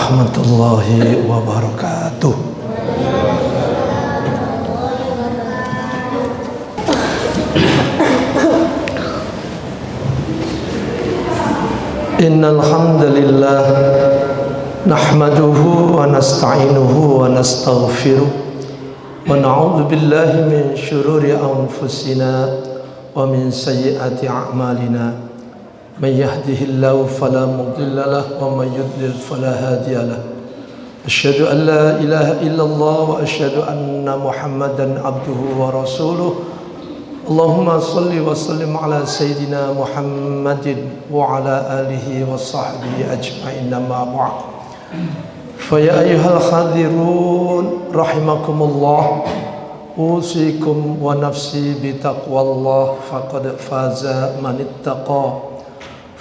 warahmatullahi wabarakatuh. Innal hamdalillah nahmaduhu wa nasta'inuhu wa nastaghfiruh wa na'udzu billahi min syururi anfusina wa min sayyiati a'malina. Man yahdihillahu fala mudilla lahu wa man yudlil fala hadiya lahu. Asyhadu an la ilaha illallah wa asyhadu anna Muhammadan abduhu wa rasuluh. Allahumma salli wa sallim ala sayyidina Muhammadin wa ala alihi wa sahbihi ajma'in, amma ba'd. Fa ya ayyuhal khadirun rahimakumullah, usikum wa nafsi bi taqwallah faqad faza man ittaqa.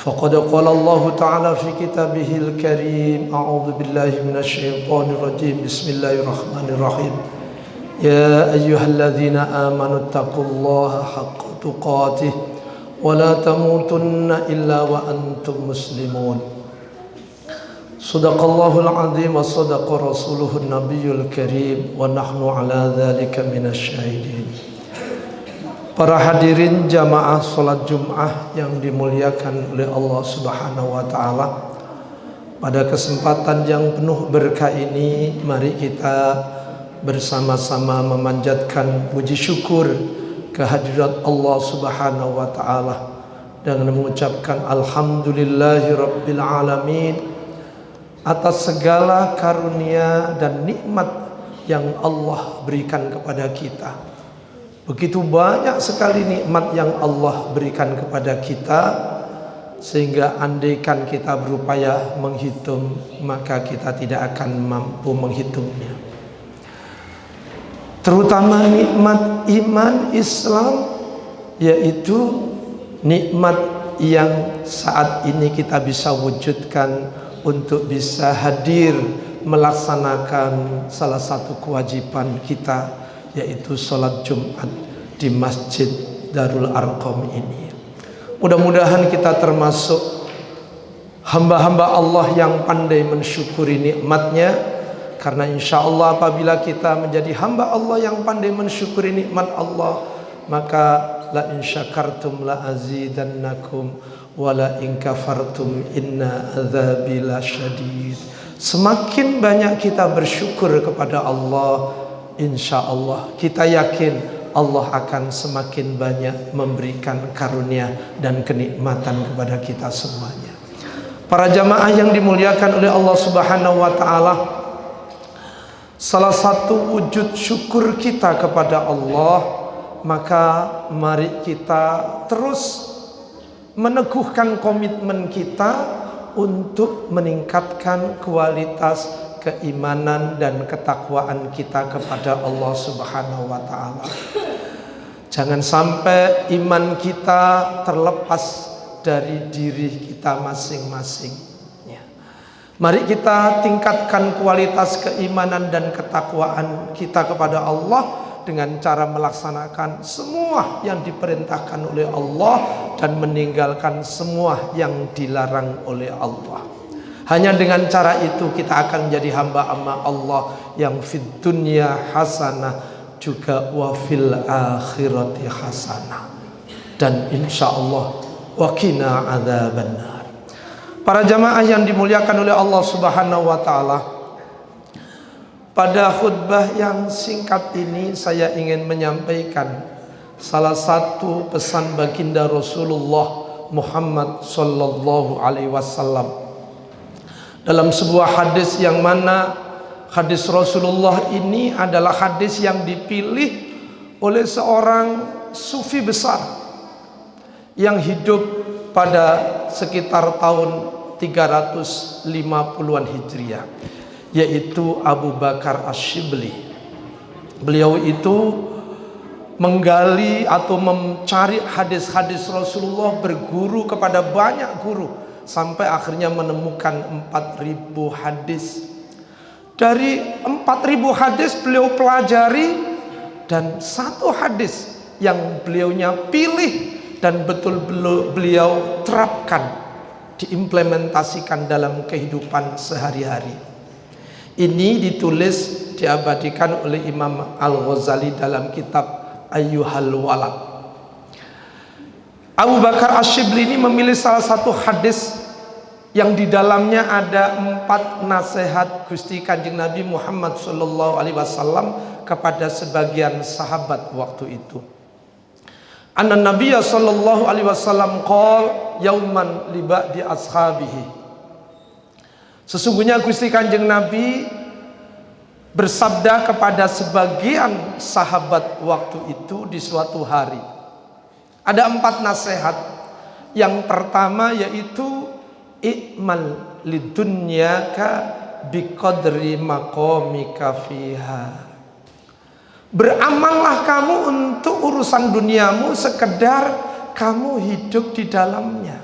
Faqad qala Allah ta'ala fi kitabihil karim, a'udzu billahi minasy syaithanir rajim, bismillahirrahmanirrahim. Ya ayyuhalladzina amanu taqullaha haqqa tuqatih wa la tamutunna illa wa antum muslimun. Shadaqallahul azim wa sadaqa rasuluhun nabiyyul karim wa nahnu ala dzalika minasy syahidin. Para hadirin jamaah salat Jumat yang dimuliakan oleh Allah Subhanahu wa taala, pada kesempatan yang penuh berkah ini mari kita bersama-sama memanjatkan puji syukur kehadirat Allah Subhanahu wa taala dengan mengucapkan alhamdulillahi rabbil alamin atas segala karunia dan nikmat yang Allah berikan kepada kita. Begitu banyak sekali nikmat yang Allah berikan kepada kita, sehingga andaikan kita berupaya menghitung, maka kita tidak akan mampu menghitungnya. Terutama nikmat iman Islam, yaitu nikmat yang saat ini kita bisa wujudkan untuk bisa hadir melaksanakan salah satu kewajiban kita, yaitu sholat Jumat di Masjid Darul Arqam ini. Mudah-mudahan kita termasuk hamba-hamba Allah yang pandai mensyukuri nikmatnya, karena insya Allah apabila kita menjadi hamba Allah yang pandai mensyukuri nikmat Allah, maka la in syakartum la azidannakum wa la in kafartum inna adzabi lasyadid. Semakin banyak kita bersyukur kepada Allah, insya Allah kita yakin Allah akan semakin banyak memberikan karunia dan kenikmatan kepada kita semuanya. Para jamaah yang dimuliakan oleh Allah Subhanahu wa taala, salah satu wujud syukur kita kepada Allah, maka mari kita terus meneguhkan komitmen kita untuk meningkatkan kualitas keimanan dan ketakwaan kita kepada Allah Subhanahu wa taala. Jangan sampai iman kita terlepas dari diri kita masing-masing. Mari kita tingkatkan kualitas keimanan dan ketakwaan kita kepada Allah dengan cara melaksanakan semua yang diperintahkan oleh Allah dan meninggalkan semua yang dilarang oleh Allah. Hanya dengan cara itu kita akan menjadi hamba-hamba Allah yang fid dunya hasanah, juga wa fil akhirati hasanah, dan insyaallah wa qina adzabannar. Para jamaah yang dimuliakan oleh Allah Subhanahu wa taala, pada khutbah yang singkat ini saya ingin menyampaikan salah satu pesan baginda Rasulullah Muhammad sallallahu alaihi wasallam dalam sebuah hadis, yang mana hadis Rasulullah ini adalah hadis yang dipilih oleh seorang sufi besar yang hidup pada sekitar tahun 350-an Hijriah, yaitu Abu Bakar Ash-Shibli. Beliau itu menggali atau mencari hadis-hadis Rasulullah, berguru kepada banyak guru, sampai akhirnya menemukan 4.000 hadis. Dari 4.000 hadis beliau pelajari, dan satu hadis yang beliaunya pilih dan betul beliau terapkan, diimplementasikan dalam kehidupan sehari-hari. Ini ditulis, diabadikan oleh Imam Al-Ghazali dalam kitab Ayyuhal Walad. Abu Bakar Asy-Syibli ini memilih salah satu hadis yang di dalamnya ada 4 nasihat Gusti Kanjeng Nabi Muhammad sallallahu alaihi wasallam kepada sebagian sahabat waktu itu. Anna Nabiyya sallallahu alaihi wasallam qol yauman li ba'di ashabihi. Sesungguhnya Gusti Kanjeng Nabi bersabda kepada sebagian sahabat waktu itu di suatu hari. Ada 4 nasihat. Yang pertama yaitu i'mal lidunyaka biqadri maqamika fiha. Beramallah kamu untuk urusan duniamu sekedar kamu hidup di dalamnya.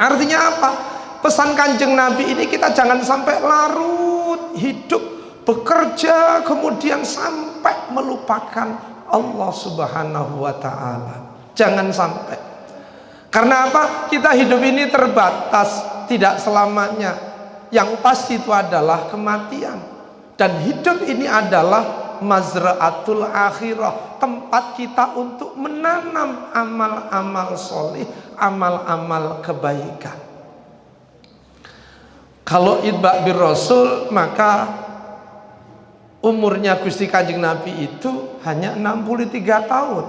Artinya apa? Pesan Kanjeng Nabi ini kita jangan sampai larut hidup bekerja kemudian sampai melupakan Allah Subhanahu wa taala. Jangan sampai. Karena apa? Kita hidup ini terbatas, tidak selamanya. Yang pasti itu adalah kematian. Dan hidup ini adalah mazra'atul akhirah, tempat kita untuk menanam amal-amal soleh, amal-amal kebaikan. Kalau itba' bir Rasul, maka umurnya Gusti Kanjeng Nabi itu hanya 63 tahun.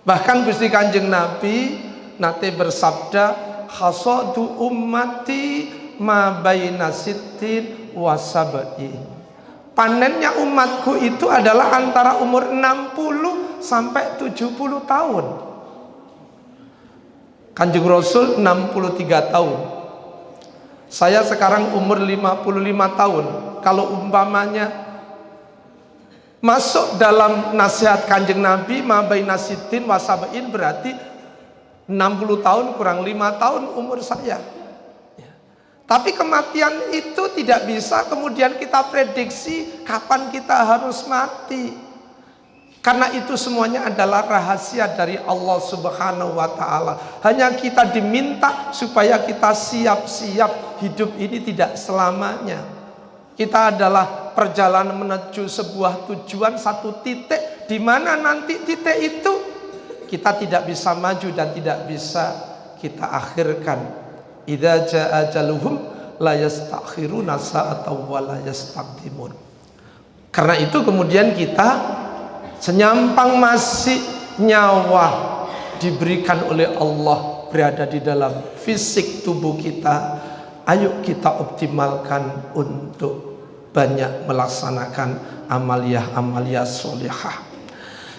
Bahkan Gusti Kanjeng Nabi nate bersabda, hasadu ummati ma baina sittin wa sab'in. Panennya umatku itu adalah antara umur 60 sampai 70 tahun. Kanjeng Rasul 63 tahun. Saya sekarang umur 55 tahun. Kalau umpamanya masuk dalam nasihat Kanjeng Nabi ma baina sittin wa sab'in, berarti 60 tahun kurang 5 tahun umur saya. Tapi kematian itu tidak bisa kemudian kita prediksi kapan kita harus mati. Karena itu semuanya adalah rahasia dari Allah Subhanahu wa taala. Hanya kita diminta supaya kita siap-siap, hidup ini tidak selamanya. Kita adalah perjalanan menuju sebuah tujuan, satu titik, di mana nanti titik itu kita tidak bisa maju dan tidak bisa kita akhirkan. Idza jaa ajaluhum la yastakhiruna sa'atan wa la yastaqdimun. Karena itu kemudian kita senyampang masih nyawa diberikan oleh Allah berada di dalam fisik tubuh kita, ayo kita optimalkan untuk banyak melaksanakan amaliyah-amaliyah sholihah.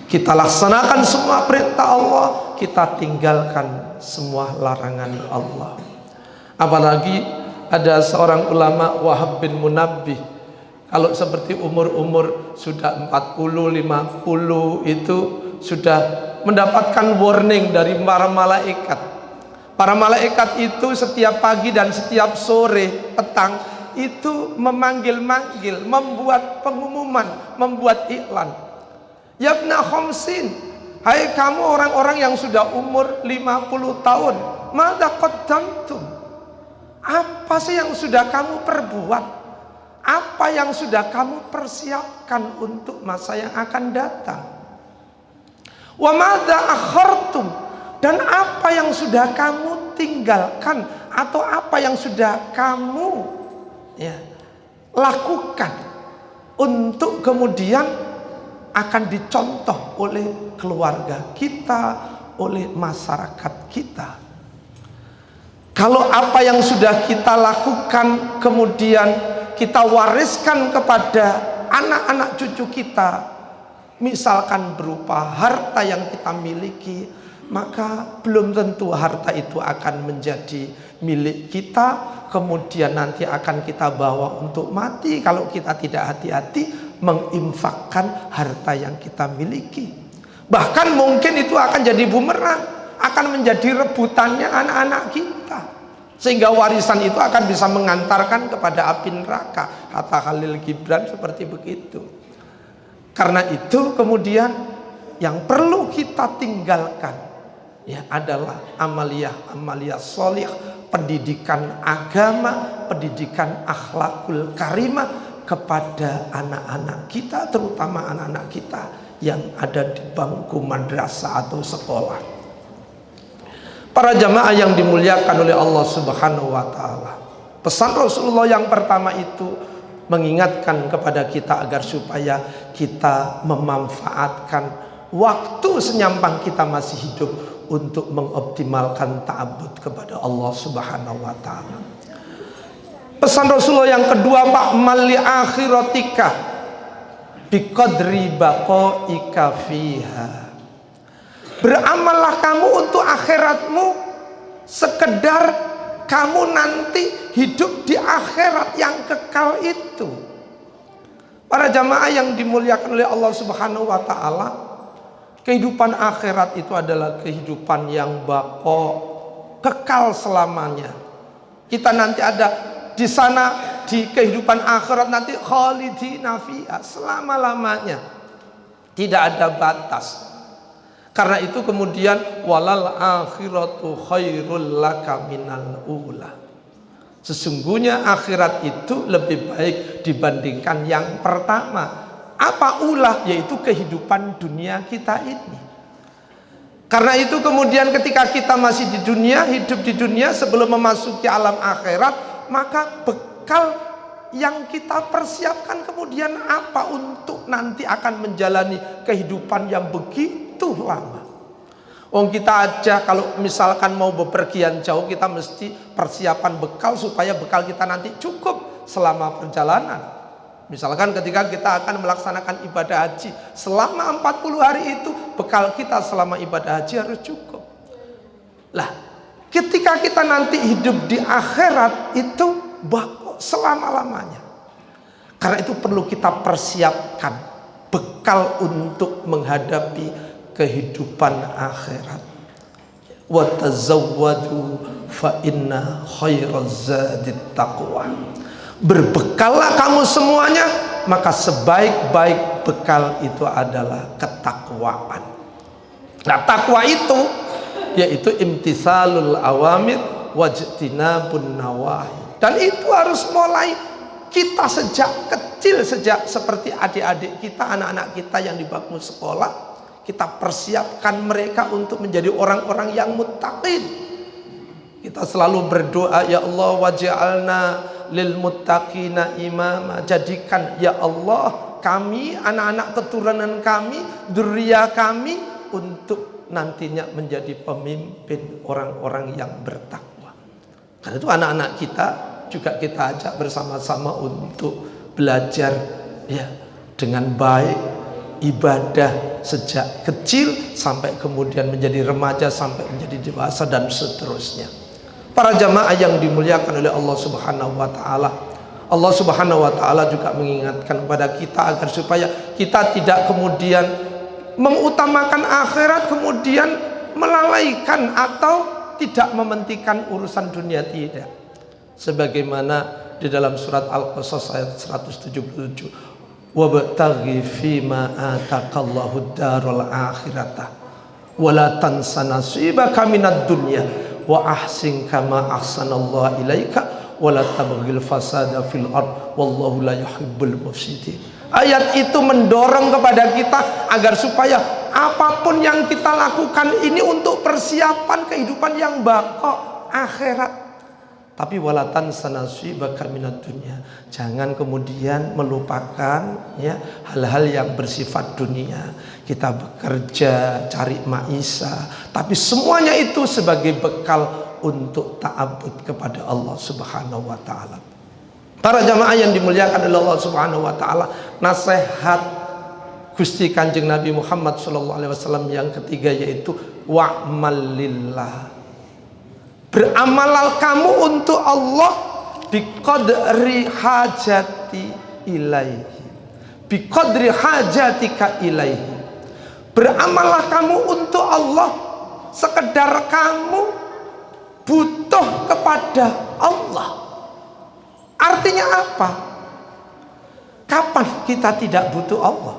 Kita laksanakan semua perintah Allah, kita tinggalkan semua larangan Allah. Apalagi ada seorang ulama Wahab bin Munabbih, kalau seperti umur-umur sudah 40, 50 itu sudah mendapatkan warning dari para malaikat. Para malaikat itu setiap pagi dan setiap sore, petang itu memanggil-manggil, membuat pengumuman, membuat iklan. Yabna khamsin, hai kamu orang-orang yang sudah umur 50 tahun, madza qaddamtum? Apa sih yang sudah kamu perbuat? Apa yang sudah kamu persiapkan untuk masa yang akan datang? Wa madza akhartum? Dan apa yang sudah kamu tinggalkan atau apa yang sudah kamu lakukan untuk kemudian akan dicontoh oleh keluarga kita, oleh masyarakat kita. Kalau apa yang sudah kita lakukan kemudian kita wariskan kepada anak-anak cucu kita, misalkan berupa harta yang kita miliki, maka belum tentu harta itu akan menjadi milik kita, kemudian nanti akan kita bawa untuk mati kalau kita tidak hati-hati menginfakkan harta yang kita miliki. Bahkan mungkin itu akan jadi bumerang, akan menjadi rebutannya anak-anak kita, sehingga warisan itu akan bisa mengantarkan kepada api neraka. Kata Khalil Gibran seperti begitu. Karena itu kemudian yang perlu kita tinggalkan adalah amaliyah sholih, pendidikan agama, pendidikan akhlakul karimah kepada anak-anak kita, terutama anak-anak kita yang ada di bangku madrasah atau sekolah. Para jamaah yang dimuliakan oleh Allah Subhanahu wa taala. Pesan Rasulullah yang pertama itu mengingatkan kepada kita agar supaya kita memanfaatkan waktu senyampang kita masih hidup untuk mengoptimalkan ta'abbud kepada Allah Subhanahu wa taala. Pesan Rasulullah yang kedua, Pak li akhiratika biqadri baqaika fiha. Beramallah kamu untuk akhiratmu sekedar kamu nanti hidup di akhirat yang kekal itu. Para jamaah yang dimuliakan oleh Allah Subhanahu wa taala, kehidupan akhirat itu adalah kehidupan yang baqo, kekal selamanya. Kita nanti ada di sana, di kehidupan akhirat nanti khalidina fiha, selama-lamanya. Tidak ada batas. Karena itu kemudian walal akhiratu khairul laka minal ula. Sesungguhnya akhirat itu lebih baik dibandingkan yang pertama. Apa ulah? Yaitu kehidupan dunia kita ini. Karena itu kemudian ketika kita masih di dunia, hidup di dunia sebelum memasuki alam akhirat, maka bekal yang kita persiapkan kemudian apa untuk nanti akan menjalani kehidupan yang begitu lama. Kita aja kalau misalkan mau bepergian jauh, kita mesti persiapan bekal supaya bekal kita nanti cukup selama perjalanan. Misalkan ketika kita akan melaksanakan ibadah haji, selama 40 hari itu bekal kita selama ibadah haji harus cukup. Lah, ketika kita nanti hidup di akhirat itu selama-lamanya. Karena itu perlu kita persiapkan bekal untuk menghadapi kehidupan akhirat. Wa tazawwadu fa inna khairaz zadit taqwa. Berbekallah kamu semuanya, maka sebaik-baik bekal itu adalah ketakwaan. Nah, takwa itu yaitu imtithalul awamir wajtinabun nawahi. Dan itu harus mulai kita sejak kecil, sejak seperti adik-adik kita, anak-anak kita yang di bangku sekolah. Kita persiapkan mereka untuk menjadi orang-orang yang muttaqin. Kita selalu berdoa, ya Allah waj'alna lil muttaqina imama. Jadikan ya Allah kami, anak-anak keturunan kami, dzurriyyah kami untuk nantinya menjadi pemimpin orang-orang yang bertakwa. Karena itu anak-anak kita juga kita ajak bersama-sama untuk belajar ya dengan baik, ibadah sejak kecil sampai kemudian menjadi remaja, sampai menjadi dewasa dan seterusnya. Para jamaah yang dimuliakan oleh Allah Subhanahu wa taala, Allah Subhanahu wa taala juga mengingatkan kepada kita agar supaya kita tidak kemudian mengutamakan akhirat kemudian melalaikan atau tidak mementingkan urusan dunia, tidak. Sebagaimana di dalam surat Al-Qasas ayat 177, wabtaghi fima ataqallahu darul akhirata wala tansa nasibaka minad dunya wa ahsin kama ahsanallahu ilaika wala tabghil fasada fil ard wallahu la yuhibbul mufsidin. Ayat itu mendorong kepada kita agar supaya apapun yang kita lakukan ini untuk persiapan kehidupan yang baqa akhirat. Tapi walatan sanasibaka minad dunya. Jangan kemudian melupakan ya hal-hal yang bersifat dunia. Kita bekerja, cari maisha, tapi semuanya itu sebagai bekal untuk ta'abbud kepada Allah Subhanahu wa taala. Para jamaah yang dimuliakan oleh Allah Subhanahu wa taala, nasihat Gusti Kanjeng Nabi Muhammad sallallahu alaihi wasallam yang ketiga yaitu wa'mal lillah. Beramallah kamu untuk Allah biqadri hajati ilaihi, biqadri hajatika ilaihi. Beramallah kamu untuk Allah sekedar kamu butuh kepada Allah. Artinya apa? Kapan kita tidak butuh Allah?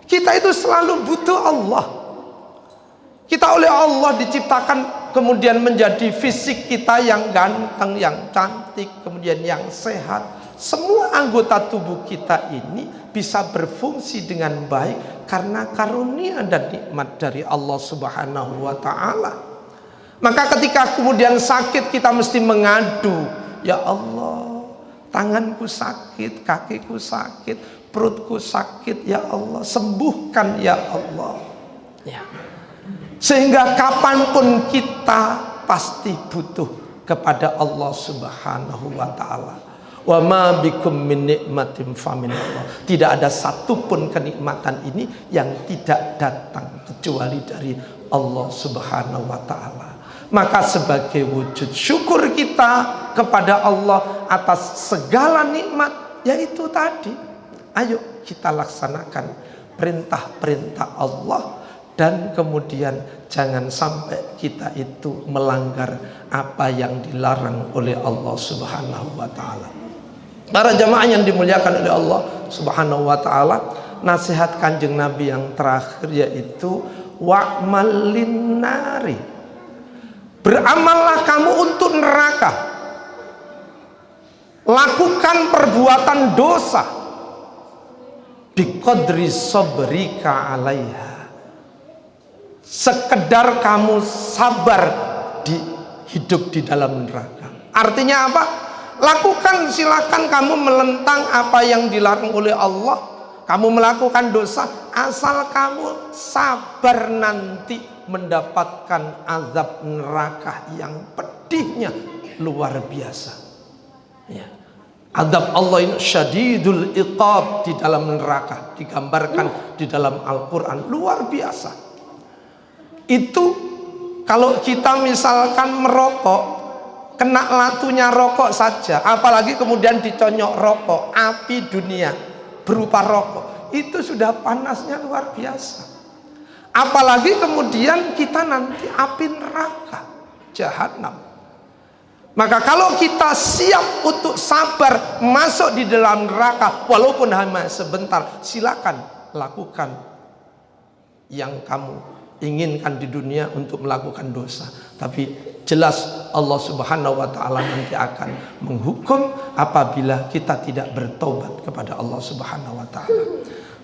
Kita itu selalu butuh Allah. Kita oleh Allah diciptakan kemudian menjadi fisik kita yang ganteng, yang cantik, kemudian yang sehat. Semua anggota tubuh kita ini bisa berfungsi dengan baik karena karunia dan nikmat dari Allah Subhanahu wa ta'ala. Maka ketika kemudian sakit, kita mesti mengadu, ya Allah, tanganku sakit, kakiku sakit, perutku sakit, ya Allah, sembuhkan ya Allah. Ya. Sehingga kapanpun kita pasti butuh kepada Allah Subhanahu wa ta'ala. Wa ma bikum min nikmatin famin Allah. Tidak ada satupun kenikmatan ini yang tidak datang kecuali dari Allah Subhanahu wa ta'ala. Maka sebagai wujud syukur kita kepada Allah atas segala nikmat, yaitu tadi, ayo kita laksanakan perintah-perintah Allah, dan kemudian jangan sampai kita itu melanggar apa yang dilarang oleh Allah Subhanahu wa ta'ala. Para jamaah yang dimuliakan oleh Allah Subhanahu wa ta'ala, nasihat Kanjeng Nabi yang terakhir yaitu wa'mal linnari, beramallah kamu untuk neraka, lakukan perbuatan dosa biqadri sabrika alaiha, sekedar kamu sabar di hidup di dalam neraka. Artinya apa? Lakukan, silakan kamu melentang apa yang dilarang oleh Allah, kamu melakukan dosa, asal kamu sabar nanti mendapatkan azab neraka yang pedihnya luar biasa. Ya. Azab Allah ini syadidul iqab, di dalam neraka digambarkan di dalam Al-Quran, luar biasa. Itu kalau kita misalkan merokok, kena latunya rokok saja, apalagi kemudian diconyok rokok, api dunia berupa rokok, itu sudah panasnya luar biasa. Apalagi kemudian kita nanti api neraka jahanam. Maka kalau kita siap untuk sabar masuk di dalam neraka walaupun hanya sebentar, silakan lakukan yang kamu inginkan di dunia untuk melakukan dosa. Tapi jelas Allah Subhanahu wa ta'ala nanti akan menghukum apabila kita tidak bertobat kepada Allah Subhanahu wa ta'ala.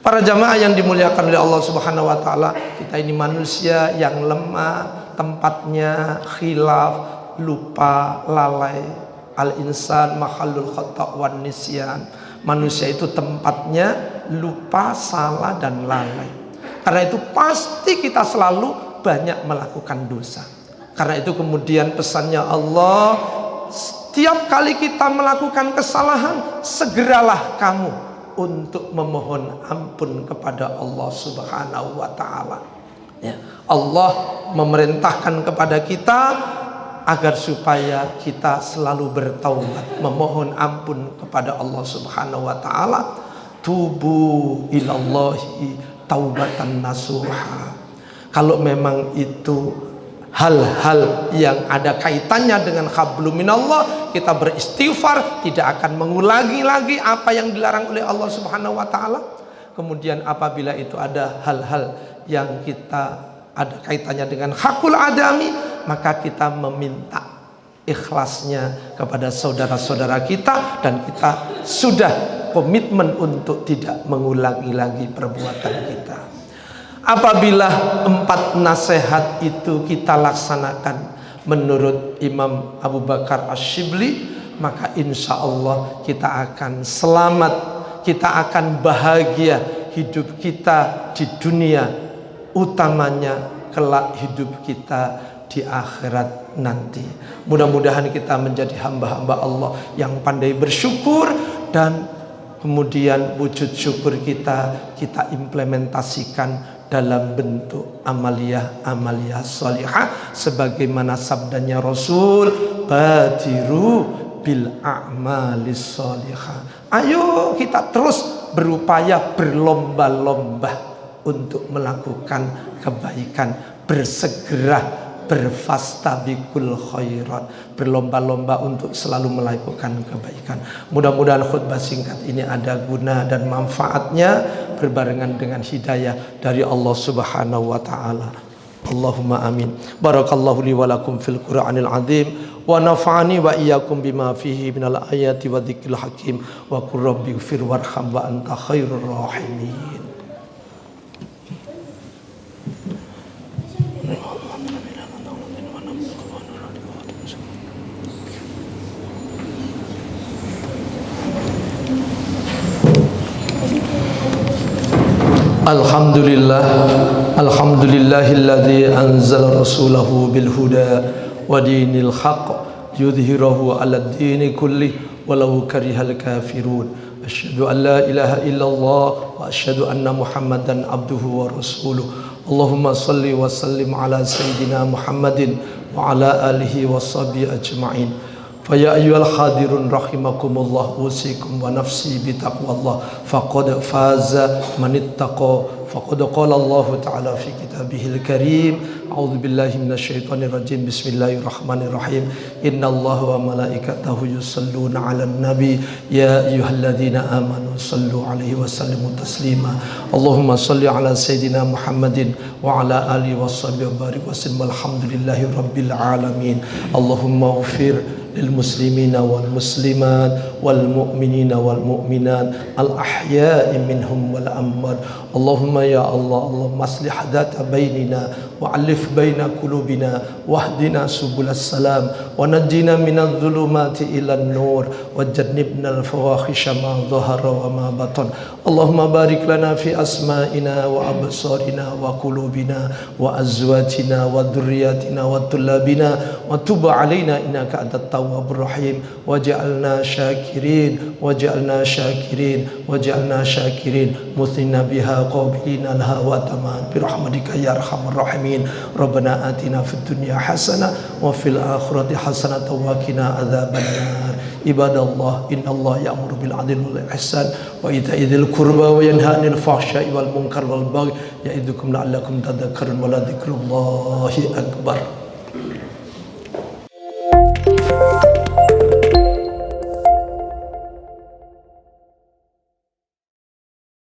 Para jamaah yang dimuliakan oleh Allah Subhanahu wa ta'ala, kita ini manusia yang lemah, tempatnya khilaf, lupa, lalai. Al-insan mahallul khata' wan nisyan. Manusia itu tempatnya lupa, salah, dan lalai. Karena itu pasti kita selalu banyak melakukan dosa. Karena itu kemudian pesannya Allah, setiap kali kita melakukan kesalahan, segeralah kamu untuk memohon ampun kepada Allah Subhanahu wa ta'ala. Ya. Allah memerintahkan kepada kita agar supaya kita selalu bertaubat, memohon ampun kepada Allah Subhanahu wa ta'ala. Tubu ilallahi taubatan nasuha. Kalau memang itu hal-hal yang ada kaitannya dengan hablum minallah, kita beristighfar, tidak akan mengulangi lagi apa yang dilarang oleh Allah Subhanahu wa ta'ala. Kemudian apabila itu ada hal-hal yang kita ada kaitannya dengan hakul adami, maka kita meminta ikhlasnya kepada saudara-saudara kita, dan kita sudah komitmen untuk tidak mengulangi lagi perbuatan kita. Apabila 4 nasihat itu kita laksanakan menurut Imam Abu Bakar Ash-Shibli, maka insya Allah kita akan selamat, kita akan bahagia hidup kita di dunia, utamanya kelak hidup kita di akhirat nanti. Mudah-mudahan kita menjadi hamba-hamba Allah yang pandai bersyukur, dan kemudian wujud syukur kita implementasikan dalam bentuk amaliyah sholihah, sebagaimana sabdanya Rasul, badiru bil a'malis sholihah. Ayo kita terus berupaya, berlomba-lomba untuk melakukan kebaikan, bersegera berfastabiqul khairat, berlomba-lomba untuk selalu melakukan kebaikan. Mudah-mudahan khutbah singkat ini ada guna dan manfaatnya, berbarengan dengan hidayah dari Allah Subhanahu wa ta'ala. Allahumma amin. Barakallahu li wa lakum fil Qur'anil azim wa nafa'ani wa iyyakum bima fihi minal ayati wa dzikril hakim wa qur rabbighfir warham wa anta khairur rahimin. Alhamdulillahilladzi anzala rasulahu bil huda wa dinil haqq yudhhirahu 'alad dini kulli walau karihal kafirun. Asyhadu an la ilaha illallah wa asyhadu anna Muhammadan abduhu wa rasuluh. Allahumma salli wa sallim ala sayyidina Muhammadin wa ala alihi washabihi ajma'in. Faya ayyuhal hadirun rahimakumullah, usikum wa nafsi bitaqwallah faqad faza man ittaqa. Faqad qala Allah ta'ala fi kitabihil karim, a'udzu billahi minasyaitonir rajim, bismillahirrahmanirrahim. Innallaha wa malaikatahu yusholluna 'alan nabi ya ayyuhalladzina amanu shallu 'alaihi wa sallimu taslima. Allahumma shalli 'ala sayidina Muhammadin wa 'ala alihi washabihi wa barik wa sallim. Alhamdulillahi rabbil alamin. Allahumma ighfir للمسلمين والمسلمات والمؤمنين والمؤمنات الأحياء منهم والأموات. اللهم يا الله اللهم اصلح ذات بيننا وألف بين قلوبنا واهدنا سبل السلام ونجنا من الظلمات إلى النور وجنبنا الفواحش ما ظهر وما بطن. اللهم بارك لنا في أسمائنا وأبصارنا وقلوبنا وأزواجنا وذرياتنا وطلابنا وتب علينا إنك أنت التواب الرحيم وجعلنا شاكرين مثنين بها قابلين لها وتمان برحمتك يا أرحم الراحمين. ربنا آتنا في الدنيا حسنة وفي الآخرة حسنة وقنا عذاب النار. عباد الله إن الله يأمر بالعدل والإحسان وإيتاء ذي القربى وينهى عن الفحشاء والمنكر والبغي يعظكم لعلكم تذكرون ولذكر الله أكبر.